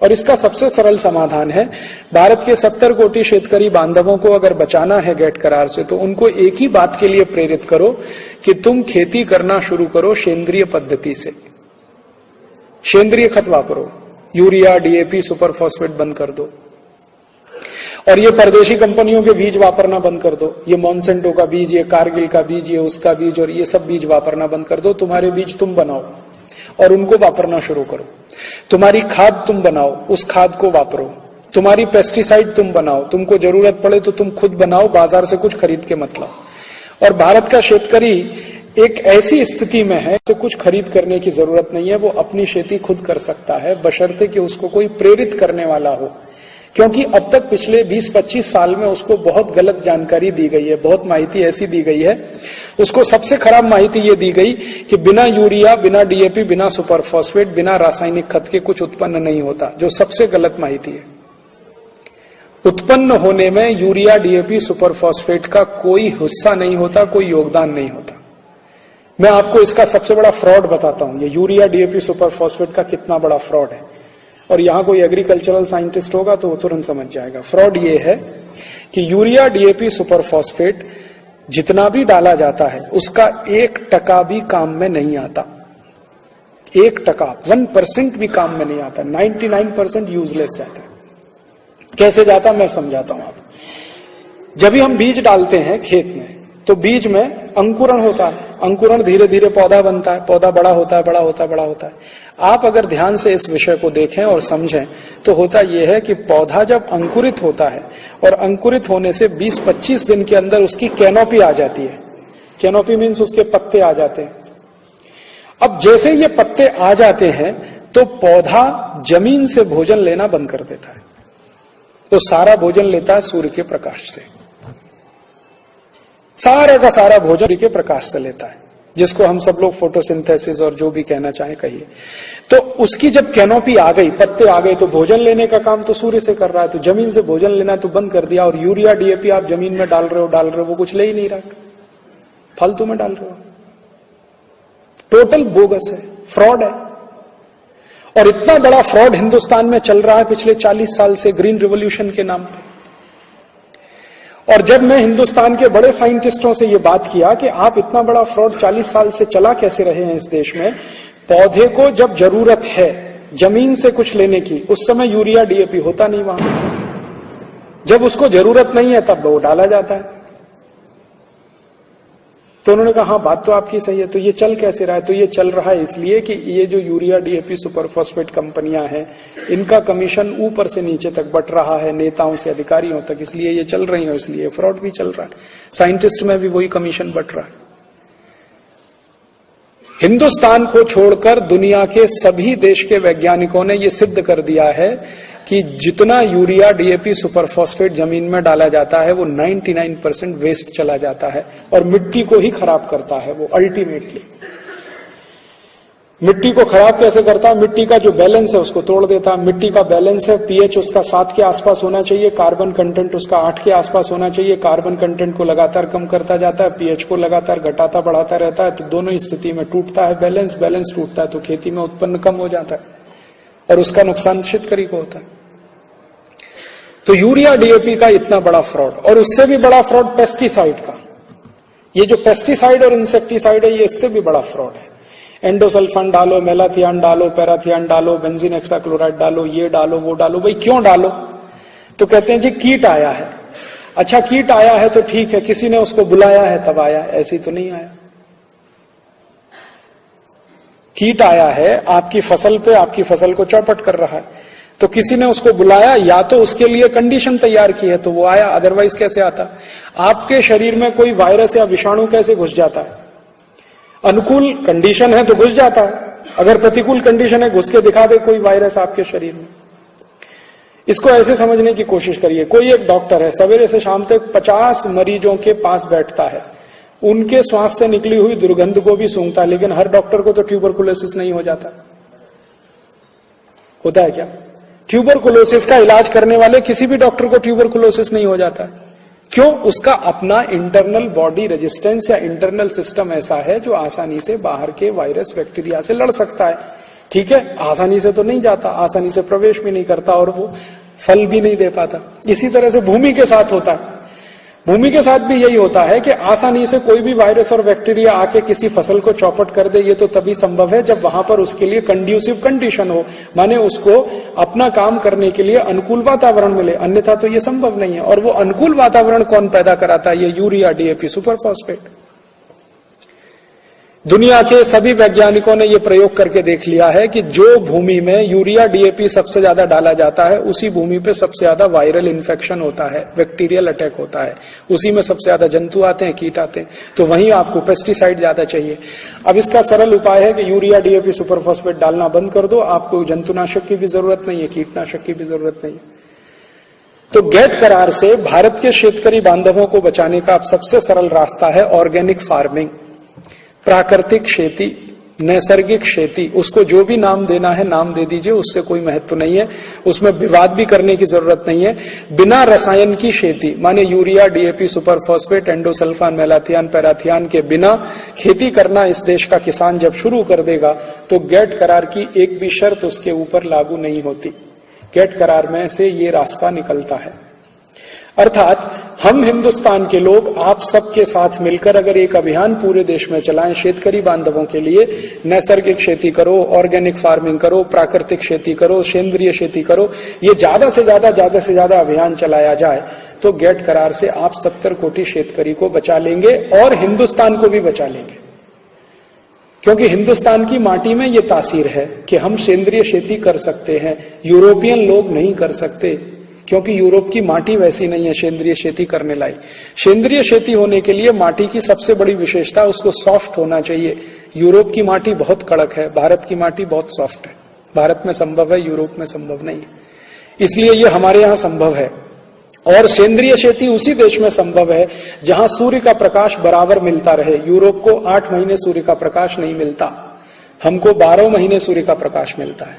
और इसका सबसे सरल समाधान है, भारत के 70 कोटि शेतकरी बांधवों को अगर बचाना है गेट करार से, तो उनको एक ही बात के लिए प्रेरित करो कि तुम खेती करना शुरू करो सेंद्रिय पद्धति से, सेंद्रिय खत वापरो, यूरिया, डीएपी, सुपर फॉस्फेट बंद कर दो, और ये परदेशी कंपनियों के बीज वापरना बंद कर दो। ये मॉन्सेंटो का बीज, ये कारगिल का बीज, ये उसका बीज, और ये सब बीज वापरना बंद कर दो। तुम्हारे बीज तुम बनाओ और उनको वापरना शुरू करो। तुम्हारी खाद तुम बनाओ, उस खाद को वापरो। तुम्हारी पेस्टिसाइड तुम बनाओ, तुमको जरूरत पड़े तो तुम खुद बनाओ, बाजार से कुछ खरीद के मत लाओ। और भारत का शेतकरी एक ऐसी स्थिति में है कि कुछ खरीद करने की जरूरत नहीं है, वो अपनी खेती खुद कर सकता है, बशर्ते कि उसको कोई प्रेरित करने वाला हो। क्योंकि अब तक पिछले 20-25 साल में उसको बहुत गलत जानकारी दी गई है, बहुत माहिती ऐसी दी गई है। उसको सबसे खराब माहिती ये दी गई कि बिना यूरिया, बिना डीएपी, बिना सुपर फॉस्फेट, बिना रासायनिक खत के कुछ उत्पन्न नहीं होता, जो सबसे गलत माहिती है। उत्पन्न होने में यूरिया, डीएपी, सुपर फॉस्फेट का कोई हिस्सा नहीं होता, कोई योगदान नहीं होता। मैं आपको इसका सबसे बड़ा फ्रॉड बताता हूं, ये यूरिया, डीएपी, सुपर फॉस्फेट का कितना बड़ा फ्रॉड है। और यहां कोई एग्रीकल्चरल साइंटिस्ट होगा तो वो तुरंत समझ जाएगा। फ्रॉड ये है कि यूरिया, डीएपी, सुपर फॉस्फेट जितना भी डाला जाता है, उसका 1% भी काम में नहीं आता। 1%, 1% भी काम में नहीं आता। 99% यूजलेस जाता है। कैसे जाता मैं समझाता हूं आप। जब भी हम बीज डालते हैं खेत में, तो बीज में अंकुरण होता है। अंकुरण धीरे धीरे पौधा बनता है, पौधा बड़ा होता है, बड़ा होता है, बड़ा होता है। आप अगर ध्यान से इस विषय को देखें और समझें, तो होता यह है कि पौधा जब अंकुरित होता है, और अंकुरित होने से 20-25 दिन के अंदर उसकी कैनोपी आ जाती है। कैनोपी मीन्स उसके पत्ते आ जाते हैं। अब जैसे ये पत्ते आ जाते हैं, तो पौधा जमीन से भोजन लेना बंद कर देता है। तो सारा भोजन लेता है सूर्य के प्रकाश से, सारा का सारा भोजन सूर्य के प्रकाश से लेता है, जिसको हम सब लोग फोटोसिंथेसिस और जो भी कहना चाहें कहिए। तो उसकी जब कैनोपी आ गई, पत्ते आ गए, तो भोजन लेने का काम तो सूर्य से कर रहा है, तो जमीन से भोजन लेना तो बंद कर दिया। और यूरिया, डीएपी आप जमीन में डाल रहे हो, वो कुछ ले ही नहीं रहा, फालतू में डाल रहे हो। टोटल बोगस है, फ्रॉड है। और इतना बड़ा फ्रॉड हिंदुस्तान में चल रहा है पिछले 40 साल से, ग्रीन रिवॉल्यूशन के नाम पे। और जब मैं हिंदुस्तान के बड़े साइंटिस्टों से ये बात किया कि आप इतना बड़ा फ्रॉड 40 साल से चला कैसे रहे हैं इस देश में, पौधे को जब जरूरत है जमीन से कुछ लेने की, उस समय यूरिया, डीएपी होता नहीं वहां। जब उसको जरूरत नहीं है तब वो डाला जाता है। तो उन्होंने कहा हाँ बात तो आपकी सही है। तो ये चल कैसे रहा है? तो ये चल रहा है इसलिए कि ये जो यूरिया, डीएपी, सुपर फॉस्फेट कंपनियां हैं, इनका कमीशन ऊपर से नीचे तक बट रहा है, नेताओं से अधिकारियों तक, इसलिए ये चल रही है, इसलिए फ्रॉड भी चल रहा है। साइंटिस्ट में भी वही कमीशन बट रहा है। हिंदुस्तान को छोड़कर दुनिया के सभी देश के वैज्ञानिकों ने यह सिद्ध कर दिया है कि जितना यूरिया, डीएपी, सुपर फॉस्फेट जमीन में डाला जाता है, वो 99% वेस्ट चला जाता है और मिट्टी को ही खराब करता है। वो अल्टीमेटली मिट्टी को खराब कैसे करता है? मिट्टी का जो बैलेंस है उसको तोड़ देता है। मिट्टी का बैलेंस है, पीएच उसका 7 के आसपास होना चाहिए, कार्बन कंटेंट उसका 8 के आसपास होना चाहिए। कार्बन कंटेंट को लगातार कम करता जाता है, पीएच को लगातार घटाता बढ़ाता रहता है, तो दोनों स्थिति में टूटता है बैलेंस। बैलेंस टूटता है तो खेती में उत्पन्न कम हो जाता है और उसका नुकसान शेतकरी को होता है। तो यूरिया, डीएपी का इतना बड़ा फ्रॉड, और उससे भी बड़ा फ्रॉड पेस्टिसाइड का। ये जो पेस्टिसाइड और इंसेक्टिसाइड है, ये इससे भी बड़ा फ्रॉड है। एंडोसल्फान डालो, मेलाथियान डालो, पैराथियान डालो, बेंजीन हेक्साक्लोराइड डालो, ये डालो, वो डालो। भाई क्यों डालो? तो कहते हैं जी कीट आया है। अच्छा कीट आया है तो ठीक है, किसी ने उसको बुलाया है तब आया, ऐसी तो नहीं आया। कीट आया है आपकी फसल पे, आपकी फसल को चौपट कर रहा है, तो किसी ने उसको बुलाया, या तो उसके लिए कंडीशन तैयार की है तो वो आया, अदरवाइज कैसे आता? आपके शरीर में कोई वायरस या विषाणु कैसे घुस जाता है? अनुकूल कंडीशन है तो घुस जाता है, अगर प्रतिकूल कंडीशन है घुस के दिखा दे कोई वायरस आपके शरीर में। इसको ऐसे समझने की कोशिश करिए, कोई एक डॉक्टर है, सवेरे से शाम तक 50 मरीजों के पास बैठता है, उनके श्वास से निकली हुई दुर्गंध को भी सूंघता है, लेकिन हर डॉक्टर को तो ट्यूबरकुलोसिस नहीं हो जाता। होता है क्या? ट्यूबरकुलोसिस का इलाज करने वाले किसी भी डॉक्टर को ट्यूबरकुलोसिस नहीं हो जाता। क्यों? उसका अपना इंटरनल बॉडी रेजिस्टेंस या इंटरनल सिस्टम ऐसा है जो आसानी से बाहर के वायरस, बैक्टीरिया से लड़ सकता है। ठीक है, आसानी से तो नहीं जाता, आसानी से प्रवेश भी नहीं करता और वो फल भी नहीं दे पाता। इसी तरह से भूमि के साथ होता है। भूमि के साथ भी यही होता है कि आसानी से कोई भी वायरस और बैक्टीरिया आके किसी फसल को चौपट कर दे, ये तो तभी संभव है जब वहां पर उसके लिए कंड्यूसिव कंडीशन हो, माने उसको अपना काम करने के लिए अनुकूल वातावरण मिले, अन्यथा तो ये संभव नहीं है। और वो अनुकूल वातावरण कौन पैदा कराता है? ये यूरिया, डीएपी, सुपर फॉस्फेट। दुनिया के सभी वैज्ञानिकों ने यह प्रयोग करके देख लिया है कि जो भूमि में यूरिया, डीएपी सबसे ज्यादा डाला जाता है, उसी भूमि पे सबसे ज्यादा वायरल इन्फेक्शन होता है, बैक्टीरियल अटैक होता है, उसी में सबसे ज्यादा जंतु आते हैं, कीट आते हैं। तो वहीं आपको पेस्टिसाइड ज्यादा चाहिए। अब इसका सरल उपाय है कि यूरिया, डीएपी, सुपर फॉस्फेट डालना बंद कर दो, आपको जंतुनाशक की भी जरूरत नहीं है, कीटनाशक की भी जरूरत नहीं है। तो गेट करार से भारत के शेतकरी बांधवों को बचाने का अब सबसे सरल रास्ता है ऑर्गेनिक फार्मिंग, प्राकृतिक खेती, नैसर्गिक खेती। उसको जो भी नाम देना है नाम दे दीजिए, उससे कोई महत्व नहीं है, उसमें विवाद भी करने की जरूरत नहीं है। बिना रसायन की खेती, माने urea, DAP, super phosphate, endosulfan, malathion, parathion के बिना खेती करना इस देश का किसान जब शुरू कर देगा तो गेट करार की एक भी शर्त उसके ऊपर लागू नहीं होती। गेट करार में से ये रास्ता निकलता है। अर्थात हम हिंदुस्तान के लोग आप सबके साथ मिलकर अगर एक अभियान पूरे देश में चलाएं, शेतकरी बांधवों के लिए नैसर्गिक खेती करो, ऑर्गेनिक फार्मिंग करो, प्राकृतिक खेती करो, सेंद्रीय खेती करो, ये ज्यादा से ज्यादा अभियान चलाया जाए तो गेट करार से आप 70 कोटि शेतकरी को बचा लेंगे और हिंदुस्तान को भी बचा लेंगे। क्योंकि हिंदुस्तान की माटी में ये तासीर है कि हम सेंद्रीय खेती कर सकते हैं, यूरोपियन लोग नहीं कर सकते, क्योंकि यूरोप की माटी वैसी नहीं है सेंद्रीय खेती करने लायक। सेंद्रीय खेती होने के लिए माटी की सबसे बड़ी विशेषता उसको सॉफ्ट होना चाहिए। यूरोप की माटी बहुत कड़क है, भारत की माटी बहुत सॉफ्ट है। भारत में संभव है, यूरोप में संभव नहीं है, इसलिए ये हमारे यहां संभव है। और सेंद्रीय खेती उसी देश में संभव है जहां सूर्य का प्रकाश बराबर मिलता रहे। यूरोप को 8 महीने सूर्य का प्रकाश नहीं मिलता, हमको 12 महीने सूर्य का प्रकाश मिलता है।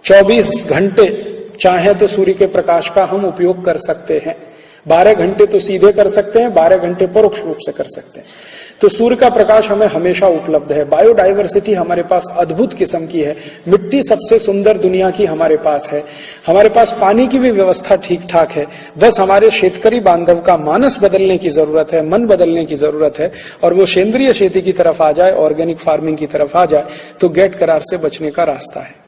24 घंटे चाहे तो सूर्य के प्रकाश का हम उपयोग कर सकते हैं। 12 घंटे तो सीधे कर सकते हैं, 12 घंटे परोक्ष रूप से कर सकते हैं। तो सूर्य का प्रकाश हमें हमेशा उपलब्ध है। बायोडायवर्सिटी हमारे पास अद्भुत किस्म की है, मिट्टी सबसे सुंदर दुनिया की हमारे पास है, हमारे पास पानी की भी व्यवस्था ठीक ठाक है। बस हमारे शेतकरी बांधव का मानस बदलने की जरूरत है, मन बदलने की जरूरत है, और वो सेंद्रीय खेती की तरफ आ जाए, ऑर्गेनिक फार्मिंग की तरफ आ जाए तो गेट करार से बचने का रास्ता है।